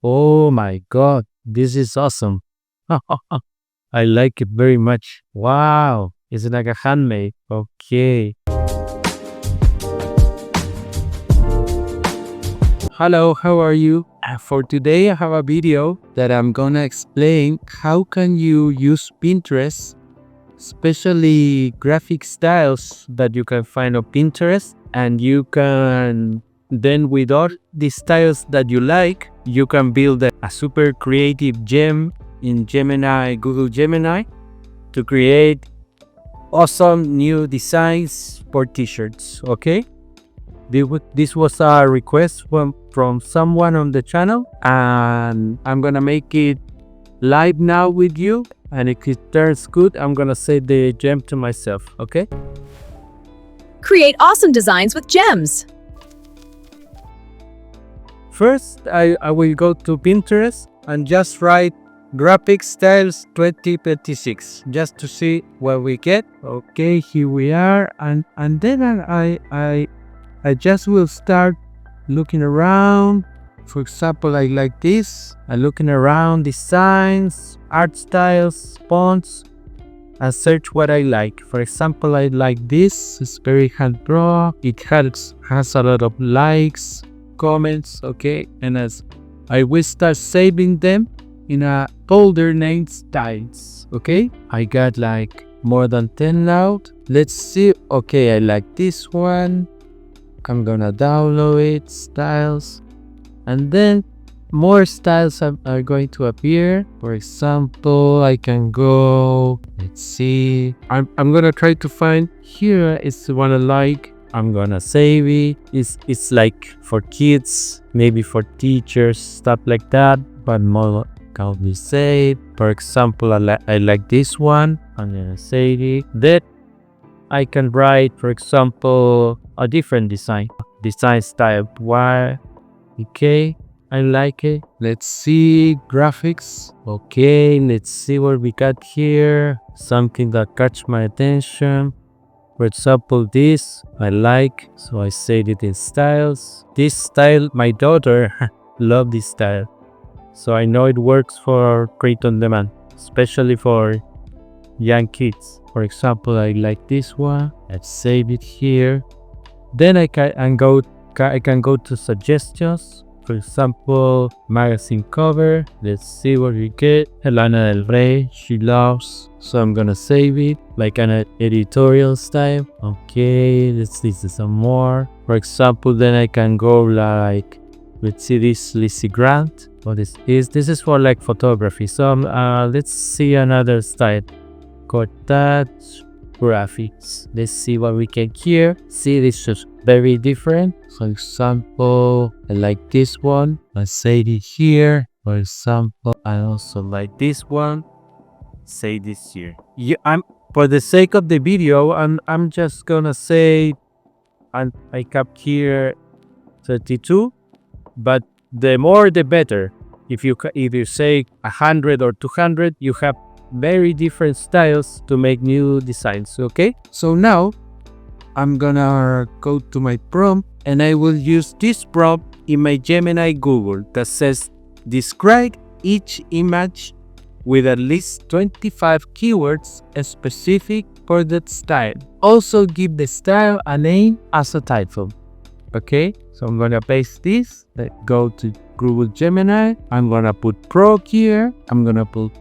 Oh my God, this is awesome. I like it very much. Wow, it's like a handmade. Okay. Hello, how are you? For today, I have a video that I'm gonna explain how can you use Pinterest, especially graphic styles that you can find on Pinterest, and you can then with all the styles that you like, you can build a super creative gem in Gemini, Google Gemini, to create awesome new designs for t-shirts. Okay, this was a request from someone on the channel, and I'm gonna make it live now with you, and if it turns good, I'm gonna save the gem to myself. Okay, Create awesome designs with gems. first I will go to Pinterest and just write graphic styles 2026 just to see what we get. Okay, here we are, and then I just will start looking around. For example, I like this. I'm looking around designs, art styles, fonts, and search what I like. For example, I like this. It's very hand drawn. It has a lot of likes, comments. Okay, and as I will start saving them in a folder named styles. Okay, I got like more than 10 now. Let's see. Okay, I like this one. I'm gonna download it, styles, and then more styles are going to appear. For example, I can go, let's see, I'm gonna try to find, here is the one I like. I'm gonna save it. It's like for kids, maybe for teachers, stuff like that, but more can be saved. For example, I like this one. I'm gonna save it. Then I can write, for example, a different design style. Why? Okay, I like it. Let's see, graphics. Okay, let's see what we got here. Something that catch my attention. For example, this I like, so I saved it in styles. This style, my daughter love this style, so I know it works for print on demand, especially for young kids. For example, I like this one. Let's save it here. Then I can go to suggestions. For example, magazine cover. Let's see what we get. Lana Del Rey, she loves. So I'm gonna save it like an editorial style. Okay, let's see some more. For example, then I can go like, let's see this Lizzie Grant. What is this? This is for like photography. So let's see another style. Cortage graphics. Let's see what we can here. See, this is very different. For example, I like this one. I save it here. For example, I also like this one. Say this here. Yeah, I'm for the sake of the video, I'm just gonna say, and I kept here 32, but the more the better. If you say 100 or 200, you have very different styles to make new designs. Okay, so now I'm gonna go to my prompt, and I will use this prompt in my Gemini Google that says describe each image with at least 25 keywords specific for that style. Also give the style a name as a title. Okay, so I'm gonna paste this. Let's go to Google Gemini. I'm gonna put Pro here. I'm gonna put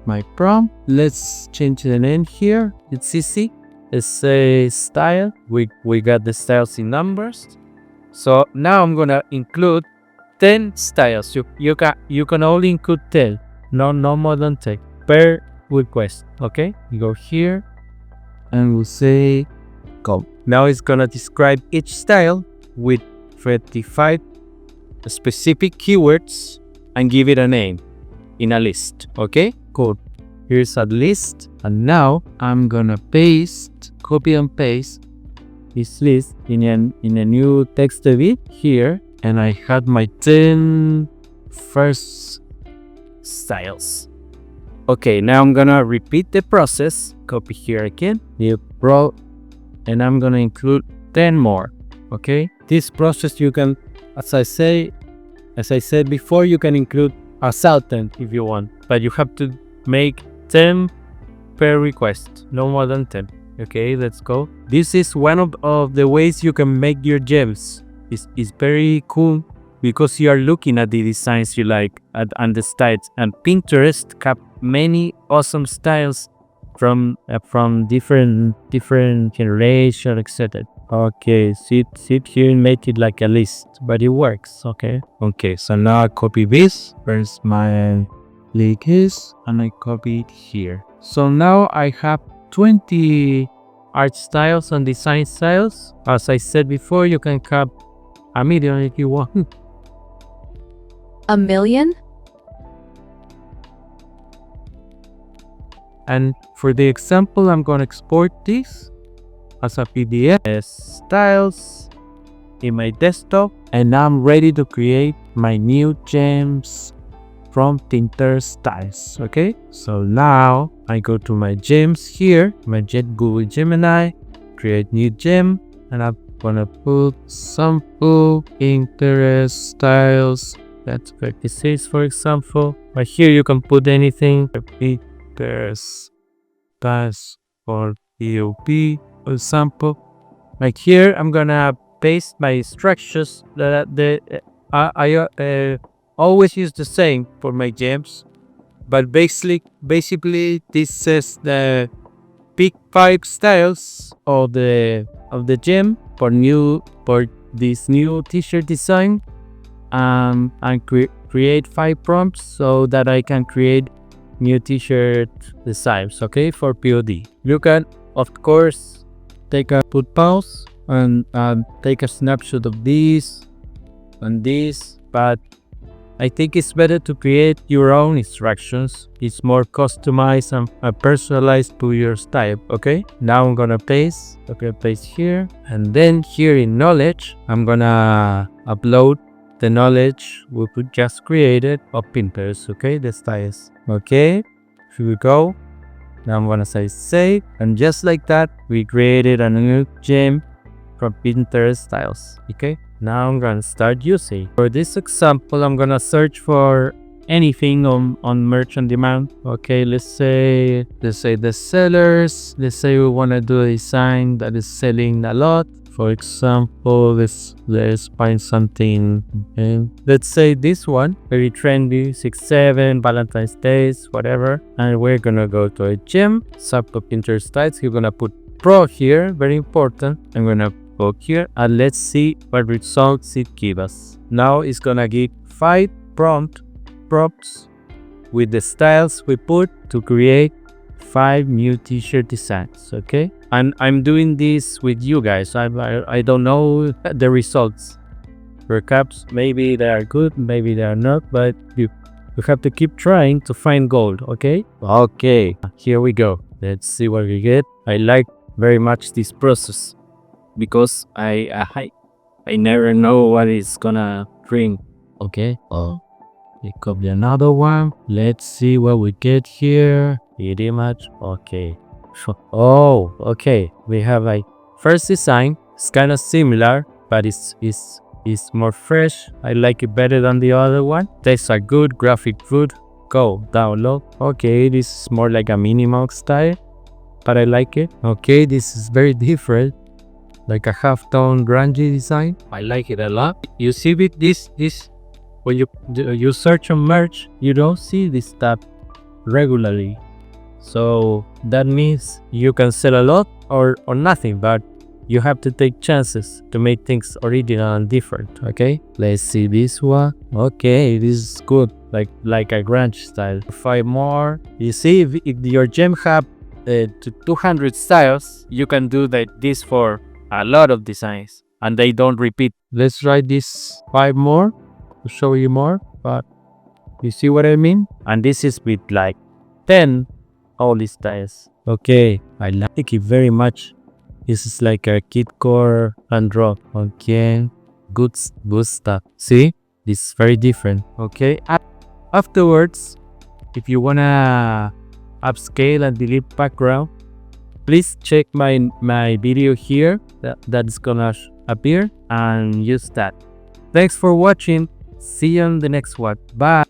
my prompt. Let's change the name here. It's easy. It's a style. We got the styles in numbers. So now I'm gonna include 10 styles. You can only include 10. No more than 10 per request. Okay, you go here and we'll say go. Now it's gonna describe each style with 35 specific keywords and give it a name in a list. Okay, cool. Here's a list, and now I'm gonna copy and paste this list in a new text edit here, and I had my 10 first styles. Okay, now I'm gonna repeat the process. Copy here again, new pro, and I'm gonna include 10 more. Okay, this process you can, as I say, As I said before, you can include 1,000 if you want, but you have to make 10 per request, no more than 10. Okay, let's go. This is one of the ways you can make your gems. It's very cool because you are looking at the designs you like and the styles. And Pinterest have many awesome styles from different generations, etc. Okay, sit here and make it like a list, but it works. Okay, so now I copy this. Where's my link is, and I copy it here. So now I have 20 art styles and design styles. As I said before, you can have a million if you want. A million? And for the example, I'm going to export this as a PDF as styles in my desktop, and I'm ready to create my new gems from Pinterest styles. Okay, so now I go to my gems here, my Google Gemini, create new gem, and I'm gonna put sample Pinterest styles. That's 36, for example. But here you can put anything. Pinterest styles for POP, for example. Like here, I'm gonna paste my instructions that I always use the same for my gems, but basically this says the pick 5 styles of the gem for this new t-shirt design, and create 5 prompts so that I can create new t-shirt designs. Okay, for POD. You can of course take a pause and take a snapshot of this and this, but I think it's better to create your own instructions. It's more customized and personalized to your style. Okay, now I'm gonna paste. Okay, paste here, and then here in knowledge, I'm gonna upload the knowledge we just created of Pinterest. Okay, the styles. Okay, here we go. Now I'm gonna say save, and just like that, we created a new gem from Pinterest styles. Okay, now I'm gonna start using. For this example, I'm gonna search for anything on merch on demand. Okay, let's say the sellers. Let's say we wanna do a design that is selling a lot. For example, let's find something. Okay. Let's say this one, very trendy, 6/7, Valentine's Days, whatever. And we're gonna go to a gem, sample Pinterest styles. You're gonna put pro here, very important. I'm gonna go here and let's see what results it gives us. Now it's gonna give 5 prompts with the styles we put to create 5 new t-shirt designs. Okay, and I'm doing this with you guys. I don't know the results. Perhaps maybe they are good, maybe they are not, but you have to keep trying to find gold. Okay, here we go. Let's see what we get. I like very much this process because I never know what it's gonna bring. Okay, we copy another one. Let's see what we get here. Image. Okay. Okay. We have a first design. It's kind of similar, but it's more fresh. I like it better than the other one. Tastes are good. Graphic good. Go download. Okay, this is more like a minimal style, but I like it. Okay, this is very different, like a half-tone grungy design. I like it a lot. You see with this when you search on merch, you don't see this stuff regularly. So that means you can sell a lot or nothing, but you have to take chances to make things original and different. Okay, let's see this one. Okay, this is good, like a grunge style. 5 more. You see, if your gem have 200 styles, you can do this for a lot of designs and they don't repeat. Let's try this 5 more to show you more, but you see what I mean? And this is with like 10 all these styles. Okay, I like it very much. This is like a kit core and drop. Okay, good stuff. See, this is very different. Okay, afterwards, if you wanna upscale and delete background, please check my video here that's gonna appear and use that. Thanks for watching. See you on the next one. Bye.